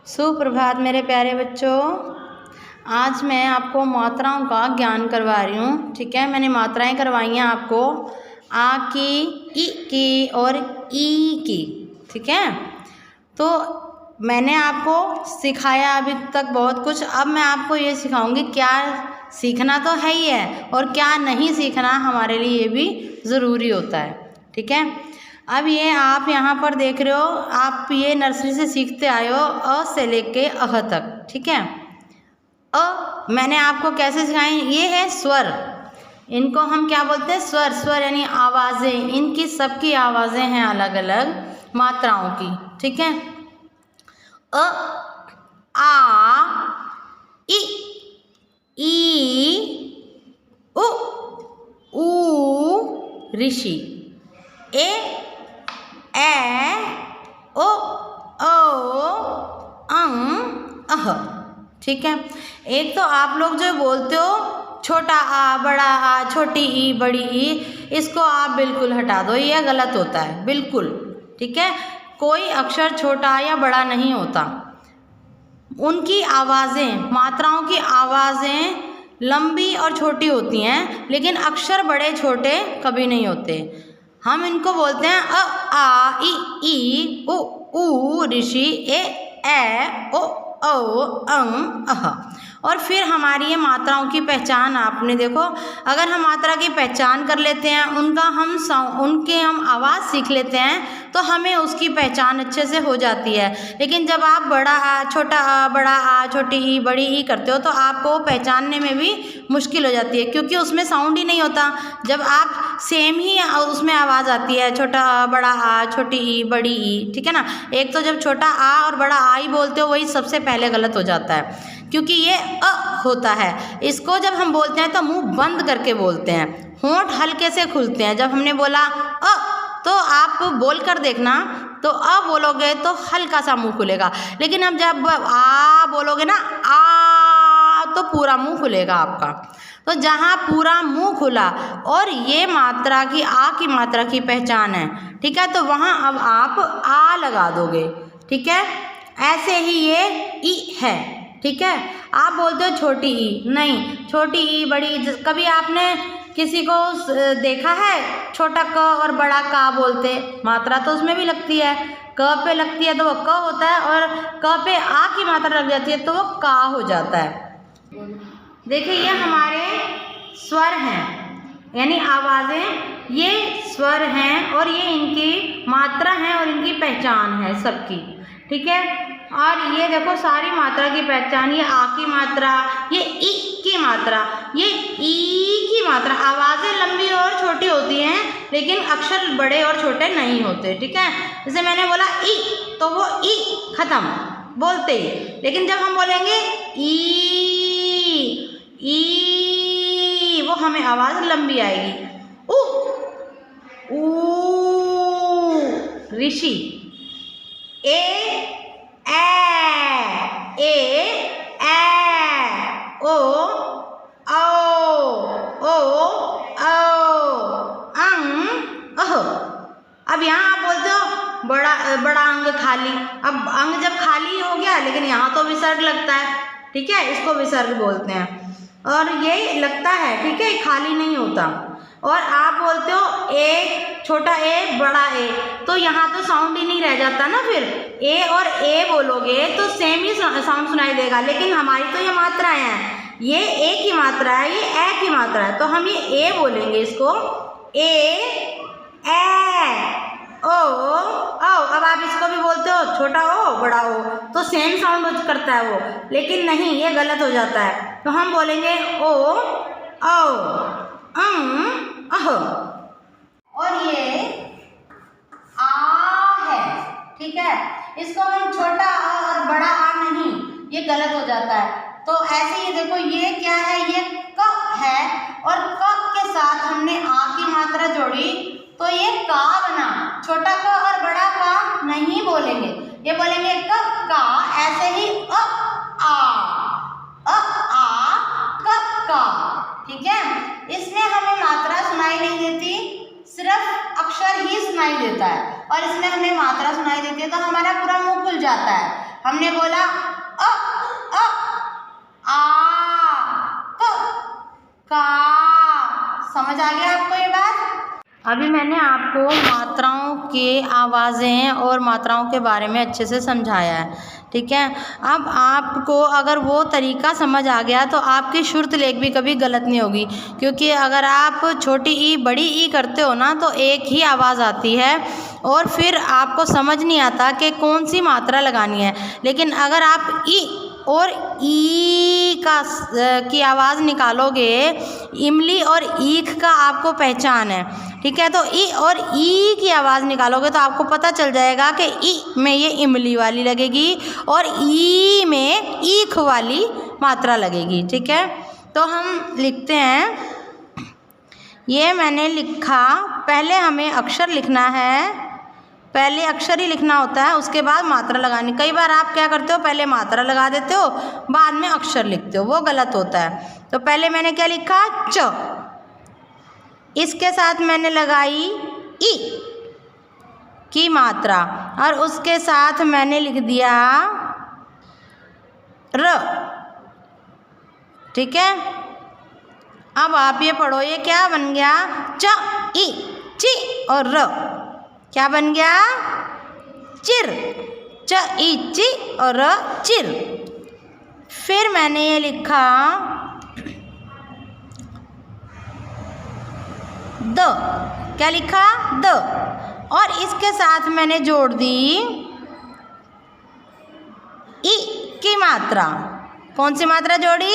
सुप्रभात मेरे प्यारे बच्चों। आज मैं आपको मात्राओं का ज्ञान करवा रही हूँ। ठीक है, मैंने मात्राएं करवाई हैं आपको आ की, ई की और ई की। ठीक है, तो मैंने आपको सिखाया अभी तक बहुत कुछ। अब मैं आपको ये सिखाऊंगी, क्या सीखना तो है ही है और क्या नहीं सीखना हमारे लिए भी ज़रूरी होता है। ठीक है, अब ये आप यहाँ पर देख रहे हो, आप ये नर्सरी से सीखते आए हो अ से लेके अह तक। ठीक है, अ मैंने आपको कैसे सिखाई, ये है स्वर। इनको हम क्या बोलते हैं, स्वर। स्वर यानी आवाज़ें, इनकी सबकी आवाज़ें हैं अलग अलग मात्राओं की। ठीक है, अ, आ, इ, ई, उ, ऊ, ऋषि, ए, ओ, अह। ठीक है, एक तो आप लोग जो बोलते हो छोटा आ, बड़ा आ, छोटी ई, बड़ी ई, इसको आप बिल्कुल हटा दो, ये गलत होता है बिल्कुल। ठीक है, कोई अक्षर छोटा या बड़ा नहीं होता। उनकी आवाज़ें, मात्राओं की आवाज़ें लंबी और छोटी होती हैं, लेकिन अक्षर बड़े छोटे कभी नहीं होते। हम इनको बोलते हैं अ, आ, ई, उ, ऊ, ऋषि, ए, ओ, अह। और फिर हमारी ये मात्राओं की पहचान आपने देखो, अगर हम मात्रा की पहचान कर लेते हैं, उनके हम आवाज़ सीख लेते हैं, तो हमें उसकी पहचान अच्छे से हो जाती है। लेकिन जब आप बड़ा आ, छोटा आ, बड़ा आ, छोटी ई, बड़ी ई करते हो, तो आपको पहचानने में भी मुश्किल हो जाती है, क्योंकि उसमें साउंड ही नहीं होता। जब आप सेम ही उसमें आवाज़ आती है, छोटा आ, बड़ा आ, छोटी ई, बड़ी ई। ठीक है ना, एक तो जब छोटा आ और बड़ा आ ही बोलते हो, वही सबसे पहले गलत हो जाता है, क्योंकि ये अ होता है। इसको जब हम बोलते हैं तो मुंह बंद करके बोलते हैं, होंठ हल्के से खुलते हैं। जब हमने बोला अ, तो आप बोल कर देखना, तो अ बोलोगे तो हल्का सा मुंह खुलेगा, लेकिन अब जब आ बोलोगे ना, आ, तो पूरा मुंह खुलेगा आपका। तो जहाँ पूरा मुंह खुला और ये मात्रा की, आ की मात्रा की पहचान है, ठीक है, तो वहाँ अब आप आ लगा दोगे। ठीक है, ऐसे ही ये ई है। ठीक है, आप बोलते हो छोटी ई, नहीं, छोटी ई, बड़ी ई। कभी आपने किसी को देखा है छोटा क और बड़ा का बोलते? मात्रा तो उसमें भी लगती है, क पे लगती है तो वो क होता है, और क पे आ की मात्रा लग जाती है तो वो का हो जाता है। देखिए, ये हमारे स्वर हैं, यानी आवाज़ें, ये स्वर हैं और ये इनकी मात्रा है और इनकी पहचान है सबकी। ठीक है, और ये देखो सारी मात्रा की पहचान, ये आ की मात्रा, ये ई की मात्रा, ये ई की मात्रा। आवाज़ें लंबी और छोटी होती हैं, लेकिन अक्षर बड़े और छोटे नहीं होते। ठीक है, जैसे मैंने बोला ई, तो वो ई खत्म बोलते ही, लेकिन जब हम बोलेंगे ई, वो हमें आवाज़ लंबी आएगी। ऊ, ऋषि, ए, ओ, अह। अब यहाँ आप बोलते हो बड़ा अंग खाली। अब अंग जब खाली हो गया, लेकिन यहाँ तो विसर्ग लगता है। ठीक है, इसको विसर्ग बोलते हैं, और ये लगता है। ठीक है, खाली नहीं होता। और आप बोलते हो ए, छोटा ए, बड़ा ए, तो यहाँ तो साउंड ही नहीं रह जाता ना। फिर ए और ए बोलोगे तो सेम ही साउंड सुनाई देगा, लेकिन हमारी तो ये मात्राएं हैं, ये ए की मात्रा है, ये ए की मात्रा है, तो हम ये ए बोलेंगे इसको, ए, ओ, अब आप इसको भी बोलते हो छोटा ओ, बड़ा ओ, तो सेम साउंड करता है वो, लेकिन नहीं, ये गलत हो जाता है। तो हम बोलेंगे ओ, अह। और ये आ है। ठीक है, इसको हम छोटा आ और बड़ा आ नहीं, ये गलत हो जाता है। तो ऐसे ही देखो, ये क्या है, ये क है, और क के साथ हमने आ की मात्रा जोड़ी, तो ये का बना। छोटा क और बड़ा का नहीं बोलेंगे, ये बोलेंगे क, का। ऐसे ही अ, का। ठीक है, इसमें हमें मात्रा सुनाई नहीं देती, सिर्फ अक्षर ही सुनाई देता है, और इसमें हमें मात्रा सुनाई देती है, तो हमारा पूरा मुंह खुल जाता है। हमने बोला अ आ क का। समझ आ गया आपको ये बात? अभी मैंने आपको मात्राओं के आवाज़ें और मात्राओं के बारे में अच्छे से समझाया है, ठीक है। अब आपको अगर वो तरीका समझ आ गया तो आपकी शुरुत लेख भी कभी गलत नहीं होगी, क्योंकि अगर आप छोटी ई बड़ी ई करते हो ना तो एक ही आवाज़ आती है और फिर आपको समझ नहीं आता कि कौन सी मात्रा लगानी है। लेकिन अगर आप ई और ई की आवाज़ निकालोगे, इमली और ईख का आपको पहचान है, ठीक है। तो ई और ई की आवाज़ निकालोगे तो आपको पता चल जाएगा कि ई में ये इमली वाली लगेगी और ई में ईख वाली मात्रा लगेगी, ठीक है। तो हम लिखते हैं, ये मैंने लिखा। पहले हमें अक्षर लिखना है, पहले अक्षर ही लिखना होता है, उसके बाद मात्रा लगानी। कई बार आप क्या करते हो, पहले मात्रा लगा देते हो, बाद में अक्षर लिखते हो, वो गलत होता है। तो पहले मैंने क्या लिखा, च, इसके साथ मैंने लगाई ई की मात्रा और उसके साथ मैंने लिख दिया र, ठीक है। अब आप ये पढ़ो, ये क्या बन गया, च ई ची और र क्या बन गया, चिर। च ई ची और र चिर। फिर मैंने ये लिखा द, क्या लिखा, द, और इसके साथ मैंने जोड़ दी ई की मात्रा। कौन सी मात्रा जोड़ी,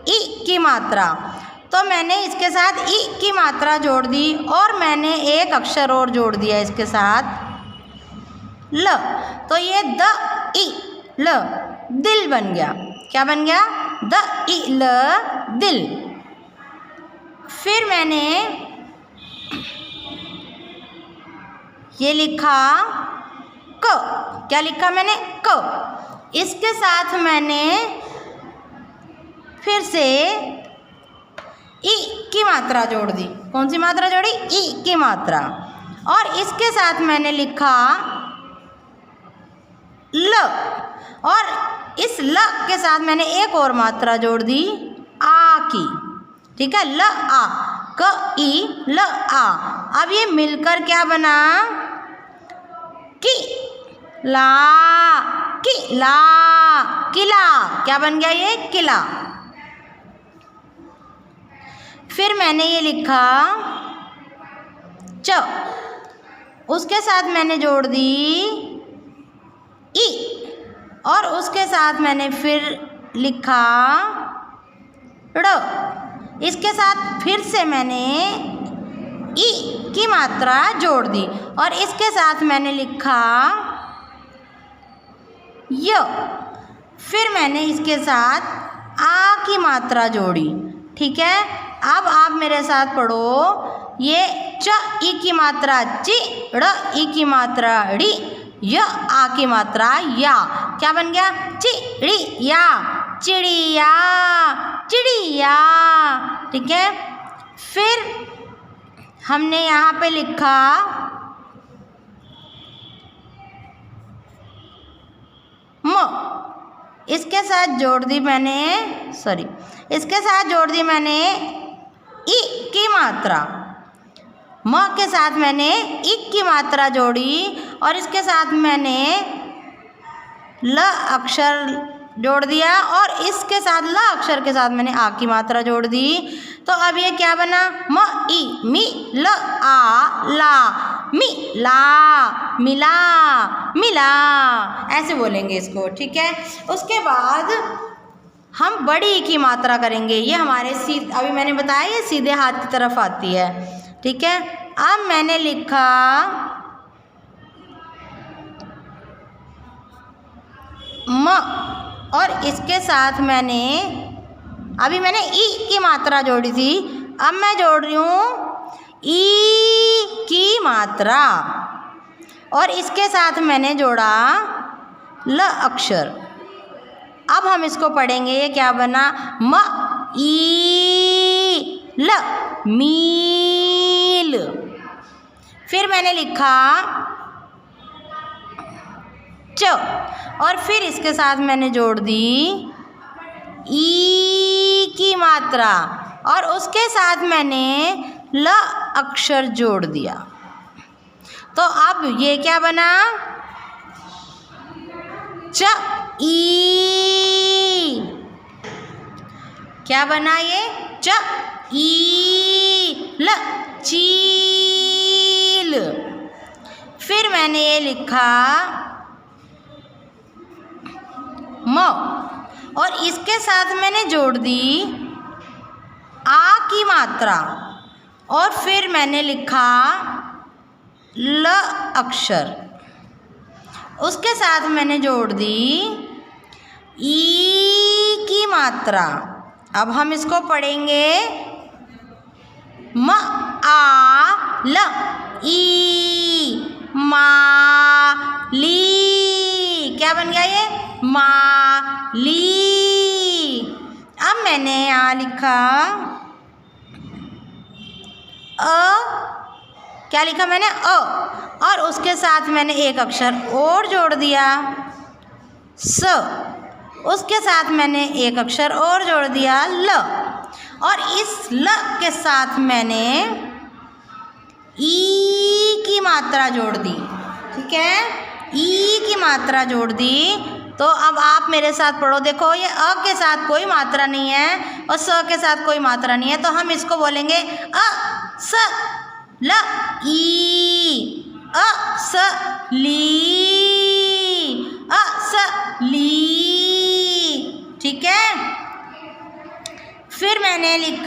ई की मात्रा। तो मैंने इसके साथ ई की मात्रा जोड़ दी और मैंने एक अक्षर और जोड़ दिया इसके साथ, ल। तो ये द ई ल दिल बन गया। क्या बन गया, द ई ल दिल। फिर मैंने ये लिखा क, क्या लिखा मैंने, क। इसके साथ मैंने फिर से ई की मात्रा जोड़ दी। कौन सी मात्रा जोड़ी, ई की मात्रा। और इसके साथ मैंने लिखा ल, और इस ल के साथ मैंने एक और मात्रा जोड़ दी, आ की, ठीक है। ल आ, क ई ल आ। अब ये मिलकर क्या बना, कि ला, कि ला, किला। क्या बन गया, ये किला। फिर मैंने ये लिखा च, उसके साथ मैंने जोड़ दी ई और उसके साथ मैंने फिर लिखा ड़। इसके साथ फिर से मैंने ई की मात्रा जोड़ दी और इसके साथ मैंने लिखा य। फिर मैंने इसके साथ आ की मात्रा जोड़ी, ठीक है। अब आप मेरे साथ पढ़ो, ये च ई की मात्रा ची, ड़ ई की मात्रा ड़ी, य आ की मात्रा या। क्या बन गया, चिड़िया, चिड़िया, चिड़िया, ठीक है। फिर हमने यहाँ पे लिखा म, इसके साथ जोड़ दी मैंने, सॉरी, इसके साथ जोड़ दी मैंने ई की मात्रा। म के साथ मैंने ई की मात्रा जोड़ी और इसके साथ मैंने ल अक्षर जोड़ दिया और इसके साथ ल अक्षर के साथ मैंने आ की मात्रा जोड़ दी। तो अब ये क्या बना, म ई मी ल आ ला, मी ला, मिला, मिला, ऐसे बोलेंगे इसको, ठीक है। उसके बाद हम बड़ी ई की मात्रा करेंगे। ये हमारे अभी मैंने बताया ये सीधे हाथ की तरफ आती है, ठीक है। अब मैंने लिखा म और इसके साथ मैंने अभी मैंने ई की मात्रा जोड़ी थी, अब मैं जोड़ रही हूँ ई की मात्रा और इसके साथ मैंने जोड़ा ल अक्षर। अब हम इसको पढ़ेंगे, ये क्या बना, म ई ल, मील। फिर मैंने लिखा च और फिर इसके साथ मैंने जोड़ दी ई की मात्रा और उसके साथ मैंने ल अक्षर जोड़ दिया। तो अब ये क्या बना? च ई। क्या बना ये? च ई ल, चील। फिर मैंने ये लिखा म और इसके साथ मैंने जोड़ दी आ की मात्रा और फिर मैंने लिखा ल अक्षर। उसके साथ मैंने जोड़ दी ई की मात्रा। अब हम इसको पढ़ेंगे म आ ल ई, माली। क्या बन गया ये? माली। अब मैंने यहाँ लिखा क्या लिखा मैंने? और उसके साथ मैंने एक अक्षर और जोड़ दिया स। उसके साथ मैंने एक अक्षर और जोड़ दिया ल और इस ल के साथ मैंने ई की मात्रा जोड़ दी। ठीक है, ई की मात्रा जोड़ दी। तो अब आप मेरे साथ पढ़ो। देखो ये अ के साथ कोई मात्रा नहीं है और स के साथ कोई मात्रा नहीं है, तो हम इसको बोलेंगे अ स ल ई, अ स ली, अ स ली। ठीक है, फिर मैंने लिखा